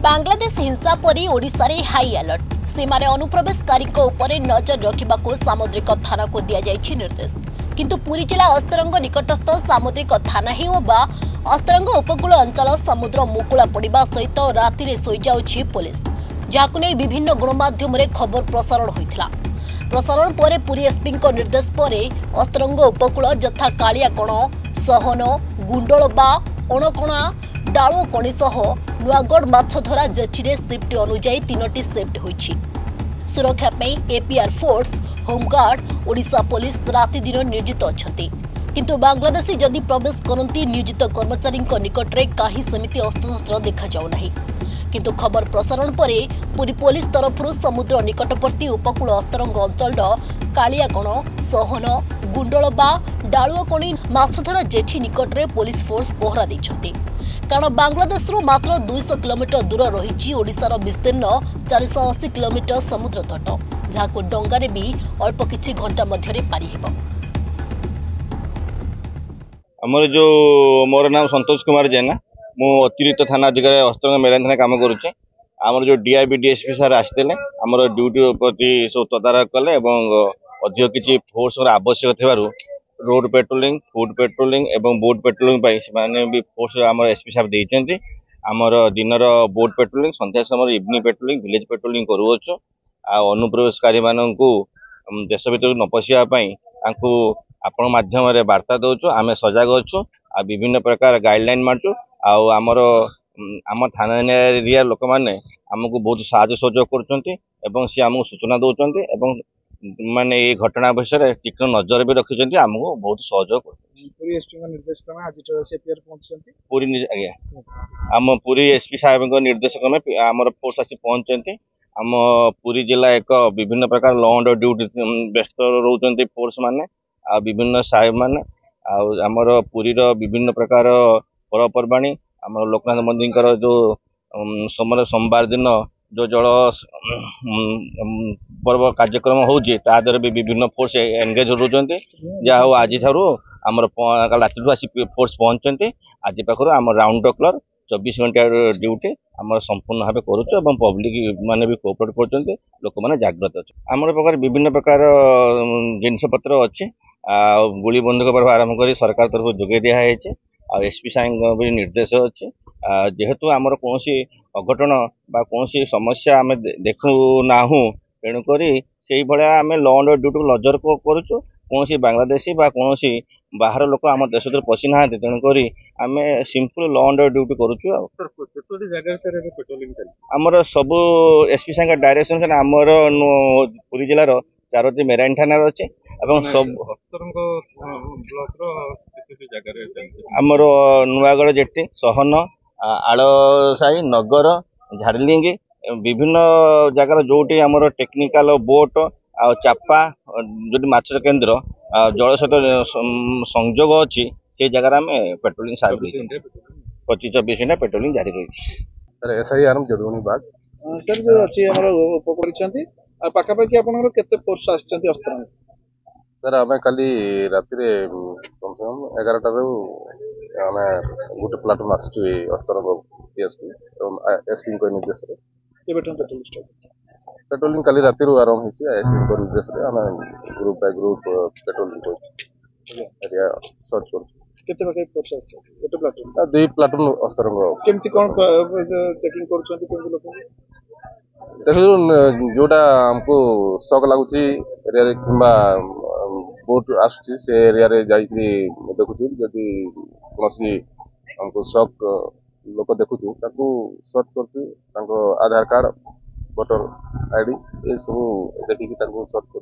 बांग्लादेश हिंसा परी ओडिशा रे हाई अलर्ट सीमारे अनुप्रवेशकारी नजर रखा सामुद्रिक थाना को दि जाइछि निर्देश किंतु पुरी जिला अस्तरंग निकटस्थ सामुद्रिक थाना हो बा अस्तरंग उपकूल अंचल समुद्र मुकुला पड़ा सहित राति रे सोई जाउछि पुलिस जहाकु नै विभिन्न गणमाध्यम रे खबर प्रसारण होइथिला। प्रसारण पर पुरी एसपी निर्देश पर अस्तरंग उपकूल यथा कालियाकण सहन गुंडलबा अणकणा डालुकणी सह नुआगढ़ माछधरा जेठी शिफ्ट अनुजाई 3टी शिफ्ट होइछि। सुरक्षा APR force home guard Odisha police राति दिन नियोजित अछंती किंतु बांग्लादेशी जदि प्रवेश करती नियोजित कर्मचारी निकट में कहीं सेमिति अस्त्रशस्त्र देखा जाऊ नहीं किंतु खबर प्रसारण पर पुरी पुलिस तरफ समुद्र निकटवर्ती उपकूल अस्तरंग अंचल कालियाकण सहन गुंडलबा डालुकणी माछधरा जेठी निकट में पुलिस फोर्स पहरा दैछंती कारण बांग्लादेश मात्र 200 किलोमीटर दूर रही ओडिशार विस्तीर्ण 480 किलोमीटर समुद्र तट जहां डंगारे भी अल्प किछि घंटा मध्य पारि हेबो। हमर जो मोर नाम संतोष कुमार जेना मु अतिरिक्त थाना अधिकारी अस्तरंग मेरान थाना काम करुचे। आमर जो डीआईबी डीएसपी सर आसते आमर ड्यूटी प्रति सब तदारख कले अधिक किसी फोर्स आवश्यक थिबारु रोड पेट्रोलिंग फुड पेट्रोलिंग एवं बोट पेट्रोलिंग भी फोर्स आमर एसपी साहब देइछन्ती। आमर दिनर बोट पेट्रोलिंग संध्या समय इवनिंग पेट्रोलिंग विलेज पेट्रोलिंग करूछु आ अनुप्रवेशकारी माननकु देश भीतर न पशिया पई तांकु आपण माध्यम रे वार्ता दउछु आमे सजग अछु आ विभिन्न प्रकार गाइडलाइन मारछु आ आमर आम थाना एरिया लोक माने हमको बहुत साहाय्य सहयोग करछन्ती एवं से हमको सूचना दउछन्ती एवं माने ये घटना विषय टिक नजर भी रखिछन्ती हमको बहुत सहयोग करछन्ती। पुरी एसपी का निर्देश क्रमे आज एपीआर पहुंचछन्ती पुरी आज्ञा हम पुरी एसपी साहब को निर्देश क्रमे हमर फोर्स आसी पहुंचछन्ती। हम पुरी जिला एक विभिन्न प्रकार लॉ एंड ड्यूटी व्यस्त रहउछन्ती फोर्स माने आ विभिन्न साहेब माने आमर पुरी विभिन्न प्रकार पर्वपर्वाणी आम लोकनाथ मंदिर जो सोमवार दिन जो जल पर्व कार्यक्रम होउछि तादर भी विभिन्न फोर्स एंगेज होउछन्ती जहाँ आज आमर राति आसी फोर्स पहुंचते आज पाखर आम राउंड क्लॉक 24 घंटा ड्यूटी आम संपूर्ण भाव करुचु और पब्लिक माने भी कोऑपरेट करछन्ती लोक माने जागृत अछि। आमर प्रकार विभिन्न प्रकार जिनस पत्र अछि गुली बंदूक पर आरंभ कर सरकार तरफ जोगे दिया है एसपी साहब भी निर्देश अच्छी जेहेतु आमर कौन अघटन बा कौन समस्या आम देखु ना तेणुक से आम लॉ एंड ड्यूटी को नजर करुचु कौन बांग्लादेशी बा कौन बाहर लोक आम देश भर पशि ना तेणुक आम सिंपल लॉ एंड ड्यूटी करुचु। आमर सबू एसपी साहब डायरेक्शन आमर पुरी जिलार 4टी मेराइन थाना अच्छे सब आमर नुआगढ़ जेटी सहन आलसाई नगर झाड़लिंग विभिन्न जगार जोटी आमर टेक्निकल बोट आ चापा जो माछ केन्द्र जल सहित संजोग अच्छी से जगार आम पेट्रोलिंग 25-24 घंटा पेट्रोलिंग जारी रही। एसआई आरएम जदुनी बाग सर जो अच्छी आमर उपकरिछन्ती पाखापाखि आपनकर केते फोर्स आछन्ती अस्तरंग सर आम काली राति कम से कम 11 टारू आम गोटे प्लाटून आसचु अस्तरंग एसपी निर्देश पेट्रोलिंग काली राति आरंभ होती एसपी निर्देश आम group by group patrolling area search कर केते बाके फोर्स आछन्ती गोटे प्लाटून 2 प्लाटून अस्तरंग केमती कोन चेकिंग करछन्ती केमती लोक देखु जोटा हमको शक लगुच एरिया किंबा बोट आसुची से एरिया रे जाई देखुची जदि कौन हमको शक लोक देखुची ताकू सर्च करची तांको आधार कार्ड वोटर आईडी ये सब देखिकी तांको सर्च कर